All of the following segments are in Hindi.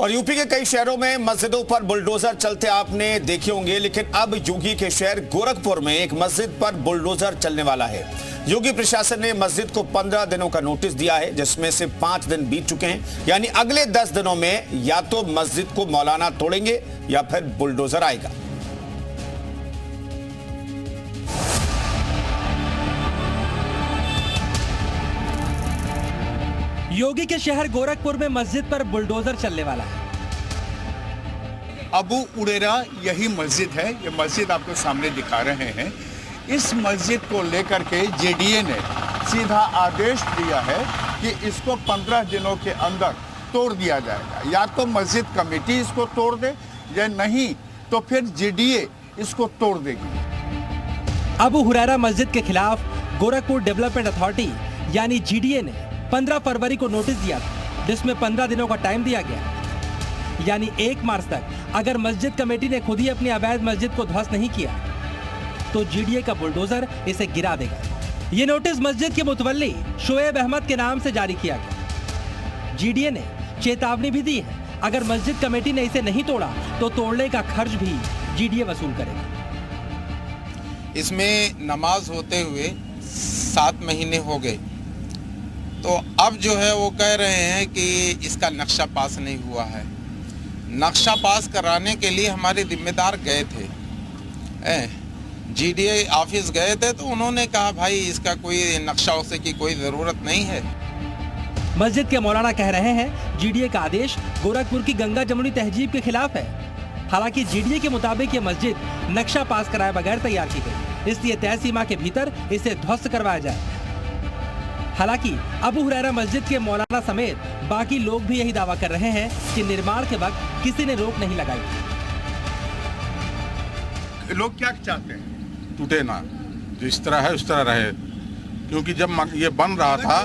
और यूपी के कई शहरों में मस्जिदों पर बुलडोजर चलते आपने देखे होंगे, लेकिन अब यूपी के शहर गोरखपुर में एक मस्जिद पर बुलडोजर चलने वाला है। योगी प्रशासन ने मस्जिद को 15 दिनों का नोटिस दिया है, जिसमें से 5 दिन बीत चुके हैं। यानी अगले 10 दिनों में या तो मस्जिद को मौलाना तोड़ेंगे या फिर बुलडोजर आएगा। योगी के शहर गोरखपुर में मस्जिद पर बुलडोजर चलने वाला है। अबू उरेरा यही मस्जिद है। ये मस्जिद आपको सामने दिखा रहे हैं। इस मस्जिद को लेकर के जेडीए ने सीधा आदेश दिया है कि इसको 15 दिनों के अंदर तोड़ दिया जाएगा। या तो मस्जिद कमेटी इसको तोड़ दे या नहीं तो फिर जेडीए इसको तोड़ देगी। अबू हुरैरा मस्जिद के खिलाफ गोरखपुर डेवलपमेंट अथॉरिटी यानी जीडीए ने 15 फरवरी को नोटिस दिया था, जिसमें 15 दिनों का टाइम दिया गया। यानी 1 मार्च तक अगर मस्जिद कमेटी ने खुद ही अपनी अवैध मस्जिद को ध्वस्त नहीं किया तो जीडीए का बुलडोजर इसे गिरा देगा। ये नोटिस मस्जिद के मुतवल्ली शोएब अहमद के नाम से जारी किया गया। जीडीए ने चेतावनी भी दी है, अगर मस्जिद कमेटी ने इसे नहीं तोड़ा तो तोड़ने का खर्च भी जीडीए वसूल करेगा। इसमें नमाज होते हुए 7 महीने हो गए, तो अब जो है वो कह रहे हैं कि इसका नक्शा पास नहीं हुआ है। नक्शा पास कराने के लिए हमारे जिम्मेदार गए थे, जीडीए ऑफिस गए थे, तो उन्होंने कहा भाई इसका कोई नक्शा उसे की कोई ज़रूरत नहीं है। मस्जिद के मौलाना कह रहे हैं जीडीए का आदेश गोरखपुर की गंगा जमुनी तहजीब के खिलाफ है। हालांकि जीडीए के मुताबिक ये मस्जिद नक्शा पास कराए बगैर तैयार की गई, इसलिए तय सीमा के भीतर इसे ध्वस्त करवाया जाए। हालांकि अबू हुरैरा मस्जिद के मौलाना समेत बाकी लोग भी यही दावा कर रहे हैं कि निर्माण के वक्त किसी ने रोक नहीं लगाई। लोग क्या चाहते हैं? टूटे ना, जिस तरह है उस तरह रहे। क्योंकि जब ये बन रहा था,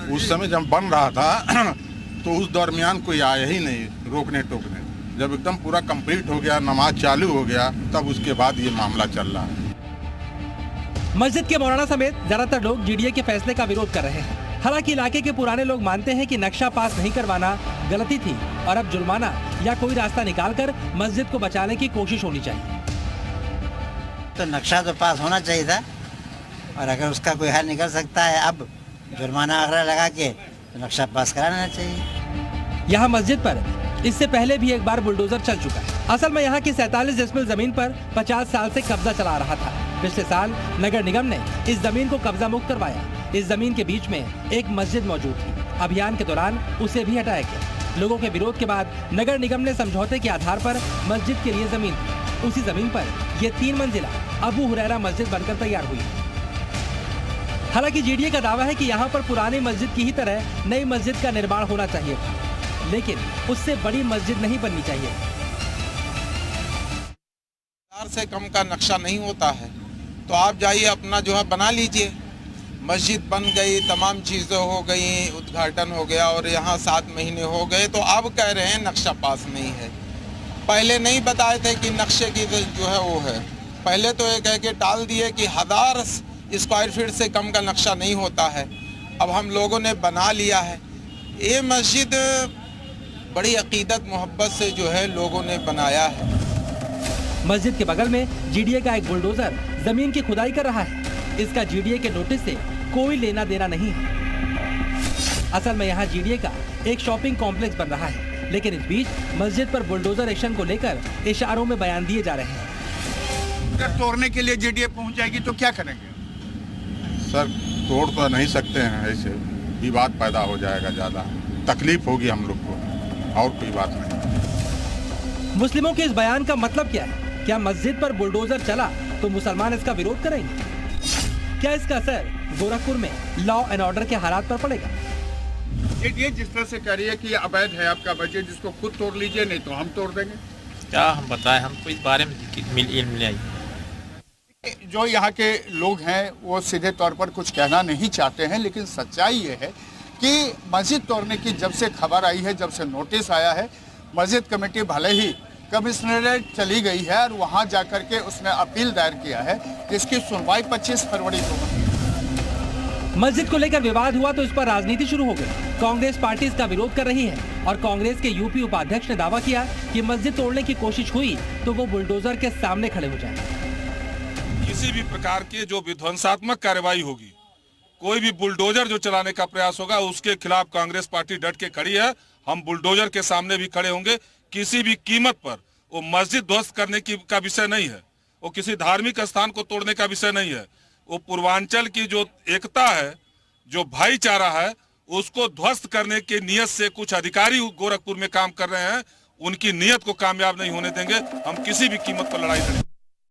उस समय जब बन रहा था तो उस दरमियान कोई आया ही नहीं रोकने टोकने। जब एकदम पूरा कंप्लीट हो गया, नमाज चालू हो गया, तब उसके बाद ये मामला चल रहा है। मस्जिद के मौलाना समेत ज्यादातर लोग जीडीए के फैसले का विरोध कर रहे हैं। हालांकि इलाके के पुराने लोग मानते हैं कि नक्शा पास नहीं करवाना गलती थी और अब जुर्माना या कोई रास्ता निकालकर मस्जिद को बचाने की कोशिश होनी चाहिए। तो नक्शा तो पास होना चाहिए था, और अगर उसका कोई हल निकल सकता है अब जुर्माना वगैरह लगा के तो नक्शा पास कराना चाहिए। यहाँ मस्जिद पर इससे पहले भी एक बार बुलडोजर चल चुका है। असल में यहाँ की 47 डेसिमल जमीन पर 50 साल से कब्जा चला रहा था। पिछले साल नगर निगम ने इस जमीन को कब्जा मुक्त करवाया। इस जमीन के बीच में एक मस्जिद मौजूद थी। अभियान के दौरान उसे भी हटाया गया। लोगों के विरोध के बाद नगर निगम ने समझौते के आधार पर मस्जिद के लिए जमीन दी। उसी जमीन पर यह 3 मंजिला अबू हुरैरा मस्जिद बनकर तैयार हुई। हालांकि जीडीए का दावा है कि यहाँ पर पुरानी मस्जिद की ही तरह नई मस्जिद का निर्माण होना चाहिए था, लेकिन उससे बड़ी मस्जिद नहीं बननी चाहिए। से कम का नक्शा नहीं होता है तो आप जाइए अपना जो है बना लीजिए। मस्जिद बन गई, तमाम चीज़ें हो गई, उद्घाटन हो गया और यहाँ 7 महीने हो गए, तो अब कह रहे हैं नक्शा पास नहीं है। पहले नहीं बताए थे कि नक्शे की जो है वो है। पहले तो ये कह के टाल दिए कि 1000 स्क्वायर फीट से कम का नक्शा नहीं होता है। अब हम लोगों ने बना लिया है। ये मस्जिद बड़ी अकीदत मोहब्बत से जो है लोगों ने बनाया है। मस्जिद के बगल में जीडीए का एक बुलडोजर जमीन की खुदाई कर रहा है। इसका जीडीए के नोटिस से कोई लेना देना नहीं है। असल में यहाँ जीडीए का एक शॉपिंग कॉम्प्लेक्स बन रहा है, लेकिन इस बीच मस्जिद पर बुलडोजर एक्शन को लेकर इशारों में बयान दिए जा रहे हैं। अगर तोड़ने के लिए जीडीए पहुंच जाएगी तो क्या करेंगे? सर तोड़ तो नहीं सकते हैं, ऐसे विवाद पैदा हो जाएगा, ज़्यादा तकलीफ होगी हम लोग को, और कोई बात नहीं। मुस्लिमों के इस बयान का मतलब क्या है? क्या मस्जिद पर बुलडोजर चला तो मुसलमान इसका विरोध करेंगे? क्या इसका असर गोरखपुर में लॉ एंड ऑर्डर के हालात पर पड़ेगा? ये जिस तरह से कह रही है कि अवैध है आपका बजट, जिसको खुद तोड़ लीजिए, नहीं तो हम तोड़ देंगे। क्या हम बताएं, हमको इस बारे में इल्म नहीं। जो यहाँ के लोग हैं वो सीधे तौर पर कुछ कहना नहीं चाहते हैं, लेकिन सच्चाई ये है कि मस्जिद तोड़ने की जब से खबर आई है, जब से नोटिस आया है, मस्जिद कमेटी भले ही कमिश्नरेट चली गई है और वहाँ जाकर के उसने अपील दायर किया है, जिसकी सुनवाई 25 फरवरी को होगी। मस्जिद को लेकर विवाद हुआ तो इस पर राजनीति शुरू हो गई। कांग्रेस पार्टी इसका विरोध कर रही है और कांग्रेस के यूपी उपाध्यक्ष ने दावा किया कि मस्जिद तोड़ने की कोशिश हुई तो वो बुलडोजर के सामने खड़े हो जाएंगे। किसी भी प्रकार की जो विध्वंसात्मक कार्रवाई होगी, कोई भी बुलडोजर जो चलाने का प्रयास होगा, उसके खिलाफ कांग्रेस पार्टी डट के खड़ी है। हम बुलडोजर के सामने भी खड़े होंगे। किसी भी कीमत पर वो मस्जिद ध्वस्त करने का विषय नहीं है, वो किसी धार्मिक स्थान को तोड़ने का विषय नहीं है। वो पूर्वांचल की जो एकता है, जो भाईचारा है, उसको ध्वस्त करने की नियत से कुछ अधिकारी गोरखपुर में काम कर रहे हैं। उनकी नियत को कामयाब नहीं होने देंगे। हम किसी भी कीमत पर लड़ाई लड़ेंगे।